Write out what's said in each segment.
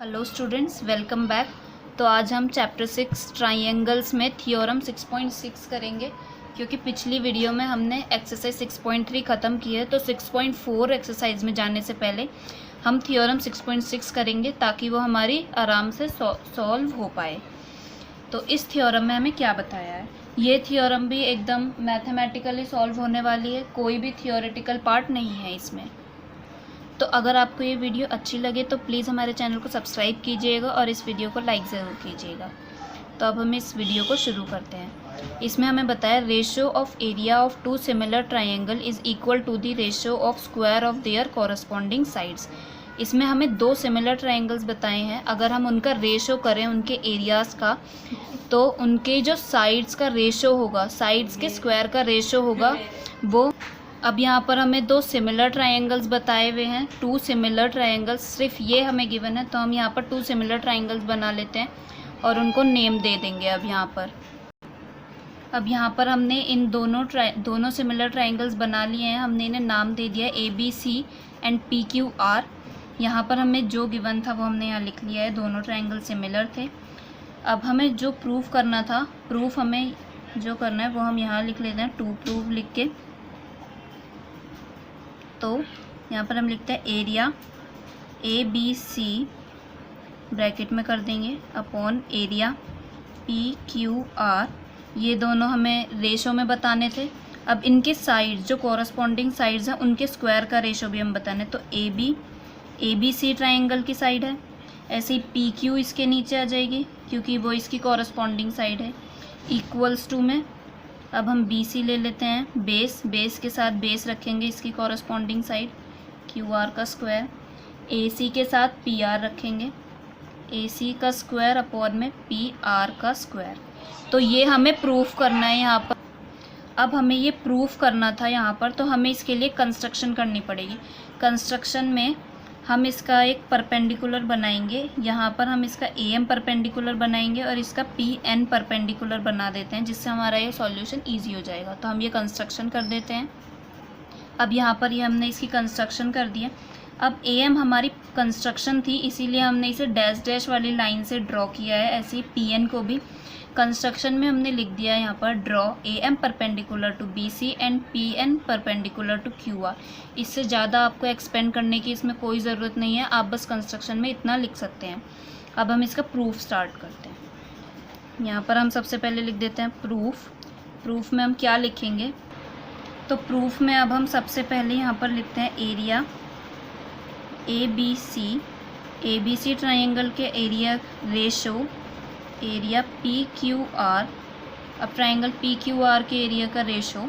Hello students, welcome back. तो आज हम चैप्टर 6 ट्राइंगल्स में थ्योरम 6.6 करेंगे, क्योंकि पिछली वीडियो में हमने एक्सरसाइज 6.3 ख़त्म की है। तो 6.4 एक्सरसाइज में जाने से पहले हम थ्योरम 6.6 करेंगे, ताकि वो हमारी आराम से सॉल्व हो पाए। तो इस थ्योरम में हमें क्या बताया है, ये थ्योरम भी एकदम मैथमेटिकली सॉल्व होने वाली है, कोई भी थियोरेटिकल पार्ट नहीं है इसमें। तो अगर आपको ये वीडियो अच्छी लगे तो प्लीज़ हमारे चैनल को सब्सक्राइब कीजिएगा और इस वीडियो को लाइक ज़रूर कीजिएगा। तो अब हम इस वीडियो को शुरू करते हैं। इसमें हमें बताया ratio of area of two similar triangle is equal to the ratio of square of their corresponding sides. इसमें हमें दो सिमिलर ट्राइंगल्स बताए हैं, अगर हम उनका रेशियो करें उनके एरियाज़ का, तो उनके जो साइड्स का रेशियो होगा, साइड्स के स्क्वायर का रेशियो होगा वो। अब यहाँ पर हमें दो सिमिलर ट्रायंगल्स बताए हुए हैं, टू सिमिलर ट्रायंगल्स, सिर्फ ये हमें गिवन है, तो हम यहाँ पर टू सिमिलर ट्रायंगल्स बना लेते हैं और उनको नेम दे देंगे। अब यहाँ पर हमने इन दोनों सिमिलर ट्रायंगल्स बना लिए हैं, हमने इन्हें नाम दे दिया ABC एंड PQR। यहाँ पर हमें जो गिवन था वो हमने यहाँ लिख लिया है, दोनों ट्रायंगल सिमिलर थे। अब हमें जो प्रूफ करना था, प्रूफ हमें जो करना है वो हम यहाँ लिख लेते हैं, टू प्रूफ लिख के। तो यहाँ पर हम लिखते हैं एरिया ABC ब्रैकेट में कर देंगे अपॉन एरिया PQR। ये दोनों हमें रेशो में बताने थे। अब इनके साइड जो कॉरस्पॉन्डिंग साइड्स हैं उनके स्क्वायर का रेशो भी हम बताने। तो ABC ट्राइंगल की साइड है, ऐसे ही PQ इसके नीचे आ जाएगी क्योंकि वो इसकी कॉरस्पॉन्डिंग साइड है। इक्वल्स टू में अब हम BC ले लेते हैं, बेस के साथ बेस रखेंगे इसकी कॉरस्पॉन्डिंग साइड, QR का स्क्वायर। AC के साथ PR रखेंगे, AC का स्क्वायर अपॉन में PR का स्क्वायर। तो ये हमें प्रूफ करना है यहाँ पर। अब हमें ये प्रूफ करना था यहाँ पर, तो हमें इसके लिए कंस्ट्रक्शन करनी पड़ेगी। कंस्ट्रक्शन में हम इसका एक परपेंडिकुलर बनाएंगे, यहाँ पर हम इसका AM परपेंडिकुलर बनाएंगे और इसका PN परपेंडिकुलर बना देते हैं, जिससे हमारा ये सॉल्यूशन इजी हो जाएगा। तो हम ये कंस्ट्रक्शन कर देते हैं। अब यहाँ पर ये हमने इसकी कंस्ट्रक्शन कर दिया। अब AM हमारी कंस्ट्रक्शन थी, इसीलिए हमने इसे डैश डैश वाली लाइन से ड्रॉ किया है। ऐसे ही PN को भी कंस्ट्रक्शन में हमने लिख दिया है यहाँ पर, draw AM perpendicular to BC and PN perpendicular to QR। इससे ज़्यादा आपको एक्सपेंड करने की इसमें कोई ज़रूरत नहीं है, आप बस कंस्ट्रक्शन में इतना लिख सकते हैं। अब हम इसका प्रूफ स्टार्ट करते हैं। यहाँ पर हम सबसे पहले लिख देते हैं प्रूफ में हम क्या लिखेंगे। तो प्रूफ में अब हम सबसे पहले यहाँ पर लिखते हैं एरिया ABC ट्राइंगल के एरिया रेशो, एरिया PQR। अब ट्राइंगल PQR के एरिया का रेशो।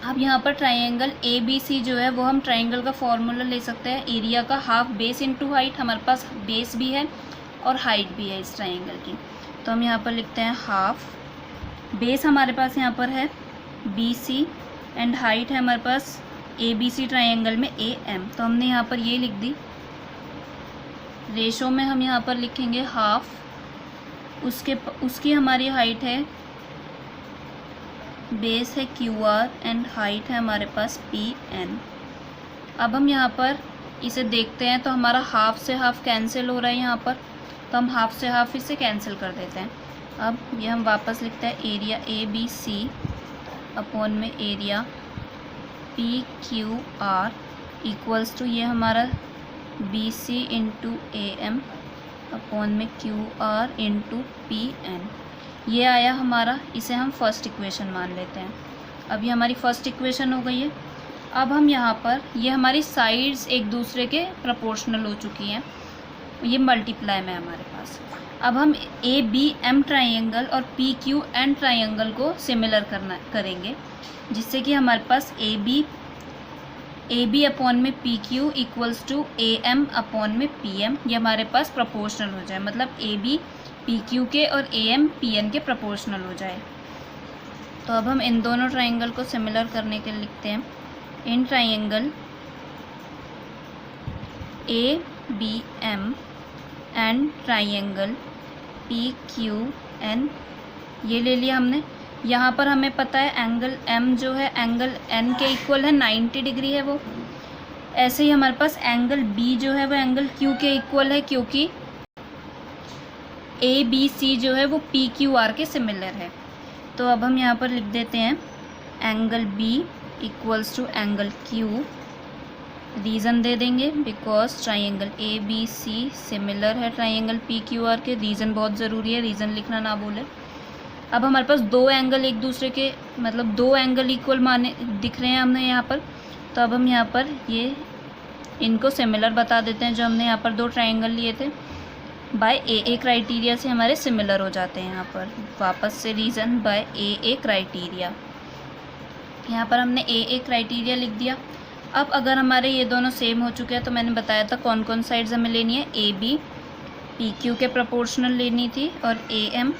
अब यहाँ पर ट्राइंगल ABC जो है वो हम ट्राइंगल का फॉर्मूला ले सकते हैं, एरिया का हाफ बेस इनटू हाइट। हमारे पास बेस भी है और हाइट भी है इस ट्राइंगल की, तो हम यहाँ पर लिखते हैं हाफ। बेस हमारे पास यहाँ पर है BC एंड हाइट है हमारे पास ABC ट्राइंगल में AM, तो हमने यहाँ पर ये लिख दी। रेशो में हम यहाँ पर लिखेंगे हाफ, उसकी हमारी हाइट है, बेस है QR एंड हाइट है हमारे पास PN। अब हम यहाँ पर इसे देखते हैं तो हमारा हाफ से हाफ कैंसिल हो रहा है यहाँ पर, तो हम हाफ से हाफ इसे कैंसिल कर देते हैं। अब ये हम वापस लिखते हैं एरिया ABC अपॉन में एरिया PQR इक्वल्स टू ये हमारा BC इंटू AM अपॉन में QR इंटू PN। ये आया हमारा, इसे हम फर्स्ट इक्वेशन मान लेते हैं। अब ये हमारी फर्स्ट इक्वेशन हो गई है। अब हम यहाँ पर ये हमारी साइड्स एक दूसरे के प्रोपोर्शनल हो चुकी हैं, ये मल्टीप्लाई में हमारे पास। अब हम ABM ट्राइंगल और PQN ट्राइंगल को सिमिलर करेंगे, जिससे कि हमारे पास AB अपॉन में PQ equals to AM upon में PM, ये हमारे पास प्रोपोर्शनल हो जाए, मतलब AB PQ के और AM PN के प्रोपोर्शनल हो जाए। तो अब हम इन दोनों ट्राइंगल को सिमिलर करने के लिए लिखते हैं, in triangle ABM and triangle PQN, ये ले लिया हमने। यहाँ पर हमें पता है एंगल M जो है एंगल N के इक्वल है, 90 डिग्री है वो। ऐसे ही हमारे पास एंगल बी जो है वो एंगल क्यू के इक्वल है, क्योंकि ए बी सी जो है वो पी क्यू आर के सिमिलर है। तो अब हम यहाँ पर लिख देते हैं angle B equals to angle Q. Reason दे देंगे because triangle A B C similar है ट्राइंगल पी क्यू आर के। रीज़न बहुत ज़रूरी है, रीज़न लिखना ना भूलें। अब हमारे पास दो एंगल एक दूसरे के मतलब दो एंगल इक्वल माने दिख रहे हैं हमने यहाँ पर। तो अब हम यहाँ पर ये इनको सिमिलर बता देते हैं, जो हमने यहाँ पर दो ट्राइंगल लिए थे बाय ए क्राइटेरिया से हमारे सिमिलर हो जाते हैं। यहाँ पर वापस से रीज़न बाय ए क्राइटेरिया, यहाँ पर हमने ए क्राइटेरिया लिख दिया। अब अगर हमारे ये दोनों सेम हो चुके हैं तो मैंने बताया था कौन कौन साइड्स हमें लेनी है। ए बी पी क्यू के प्रोपोर्शनल लेनी थी और ए एम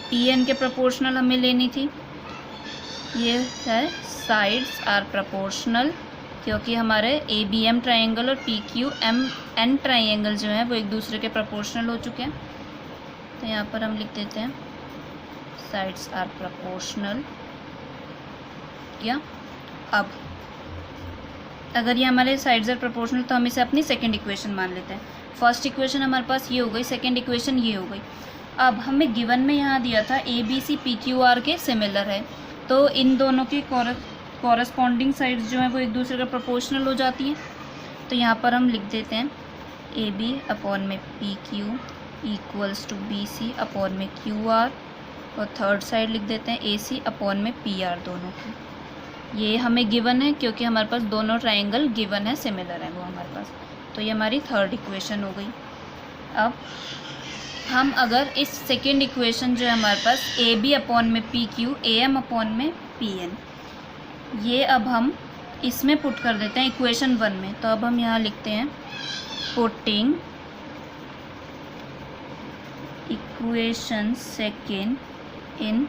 पी एन के प्रोपोर्शनल हमें लेनी थी। ये है साइड्स आर प्रोपोर्शनल, क्योंकि हमारे ए बी एम ट्राइंगल और P Q M N triangle जो है वो एक दूसरे के प्रोपोर्शनल हो चुके हैं। तो यहाँ पर हम लिख देते हैं साइड्स आर प्रोपोर्शनल। या अब अगर ये हमारे साइड्स आर प्रोपोर्शनल तो हम इसे अपनी सेकंड इक्वेशन मान लेते हैं। फर्स्ट इक्वेशन हमारे पास ये हो गई, सेकंड इक्वेशन ये हो गई। अब हमें गिवन में यहाँ दिया था A B C P Q R के सिमिलर है, तो इन दोनों के कॉरस्पॉन्डिंग साइड्स जो हैं वो एक दूसरे का प्रोपोर्शनल हो जाती हैं। तो यहाँ पर हम लिख देते हैं ए बी अपॉन में P Q equals to B C upon में क्यू आर, और थर्ड साइड लिख देते हैं ए सी अपॉन में पी आर दोनों की। ये हमें गिवन है क्योंकि हमारे पास दोनों ट्राइंगल गिवन है, सिमिलर है वो हमारे पास। तो ये हमारी थर्ड इक्वेशन हो गई। अब हम अगर इस सेकेंड इक्वेशन जो है हमारे पास ए बी अपॉन में P Q A M upon में पी एन, ये अब हम इसमें पुट कर देते हैं इक्वेशन 1 में। तो अब हम यहाँ लिखते हैं putting equation second in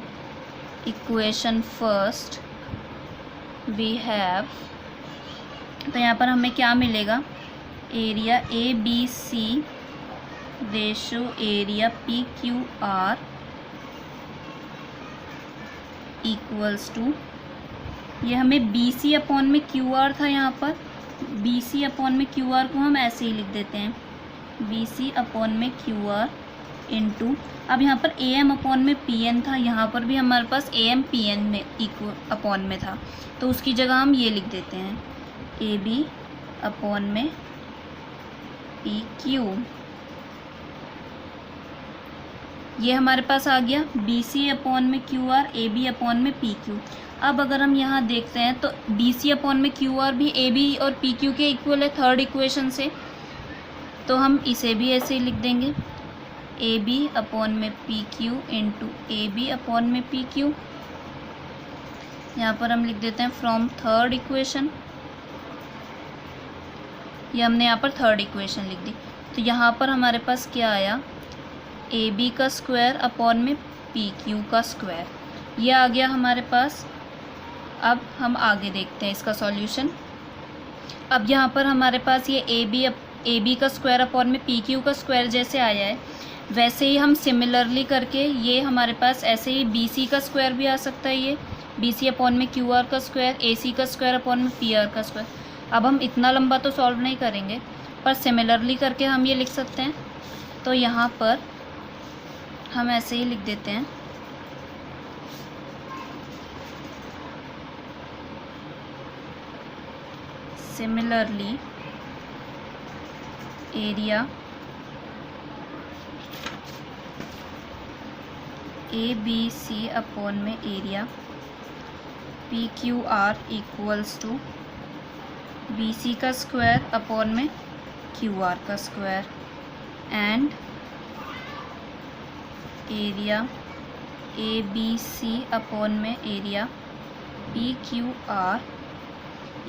equation first we have. तो यहाँ पर हमें क्या मिलेगा, area A B C ratio area P Q R equals to, ये हमें बी सी अपॉन में क्यू आर था, यहाँ पर बी सी अपॉन में क्यू आर को हम ऐसे ही लिख देते हैं बी सी अपॉन में क्यू आर इंटू, अब यहाँ पर ए एम अपॉन में पी एन था, यहाँ पर भी हमारे पास ए एम पी एन में इक्वल अपॉन में था, तो उसकी जगह हम ये लिख देते हैं ए बी अपॉन में पी क्यू। ये हमारे पास आ गया बी सी अपॉन में Q R, A B upon में पी क्यू। अब अगर हम यहाँ देखते हैं तो बी सी अपॉन में क्यू आर भी ए बी और पी क्यू के इक्वल है थर्ड इक्वेशन से, तो हम इसे भी ऐसे ही लिख देंगे ए बी अपॉन में P Q into A B upon में पी क्यू। यहाँ पर हम लिख देते हैं फ्रॉम थर्ड इक्वेशन, ये हमने यहाँ पर थर्ड इक्वेशन लिख दी। तो यहाँ पर हमारे पास क्या आया, ए बी का स्क्वायर अपॉन में पी क्यू का स्क्वायर, ये आ गया हमारे पास। अब हम आगे देखते हैं इसका सॉल्यूशन। अब यहाँ पर हमारे पास ये ए बी का स्क्वायर अपॉन में पी क्यू का स्क्वायर जैसे आया है, वैसे ही हम सिमिलरली करके ये हमारे पास ऐसे ही बी सी का स्क्वायर भी आ सकता है, ये बी सी अपॉन में क्यू आर का स्क्वायर, ए सी का स्क्वायर अपॉन में पी आर का स्क्वायर। अब हम इतना लंबा तो सॉल्व नहीं करेंगे, पर सिमिलरली करके हम ये लिख सकते हैं। तो यहाँ पर हम ऐसे ही लिख देते हैं similarly area A B C upon में area P Q R equals to B C का स्क्वायर अपॉन में क्यू आर का square and area A B C upon में area P Q R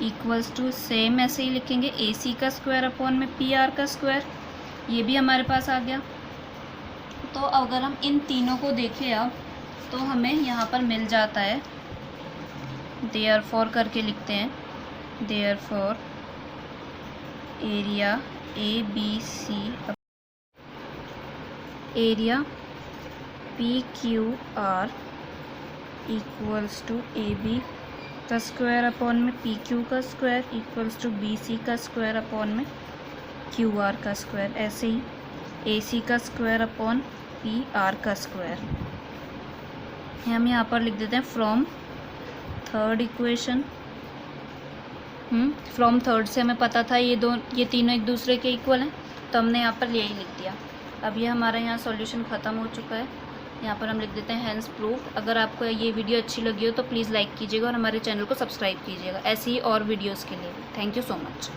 equals to same ऐसे ही लिखेंगे A C का square upon में पी आर का स्क्वायर, ये भी हमारे पास आ गया। तो अगर हम इन तीनों को देखें अब तो हमें यहाँ पर मिल जाता है, देयरफॉर करके लिखते हैं therefore area A B C area P Q R equals to A B का स्क्वायर अपॉन में पी क्यू का square equals to B C का स्क्वायर अपॉन में क्यू आर का स्क्वायर। ऐसे ही ए सी का स्क्वायर अपॉन पी आर का स्क्वायर। हम यहाँ पर लिख देते हैं from third equation. From third से हमें पता था ये तीनों एक दूसरे के इक्वल हैं, तो हमने यहाँ पर यही लिख दिया। अब ये हमारा यहाँ सॉल्यूशन ख़त्म हो चुका है। यहाँ पर हम लिख देते हैं हेंस प्रूफ। अगर आपको ये वीडियो अच्छी लगी हो तो प्लीज़ लाइक कीजिएगा और हमारे चैनल को सब्सक्राइब कीजिएगा ऐसी ही और वीडियोज़ के लिए। Thank you so much.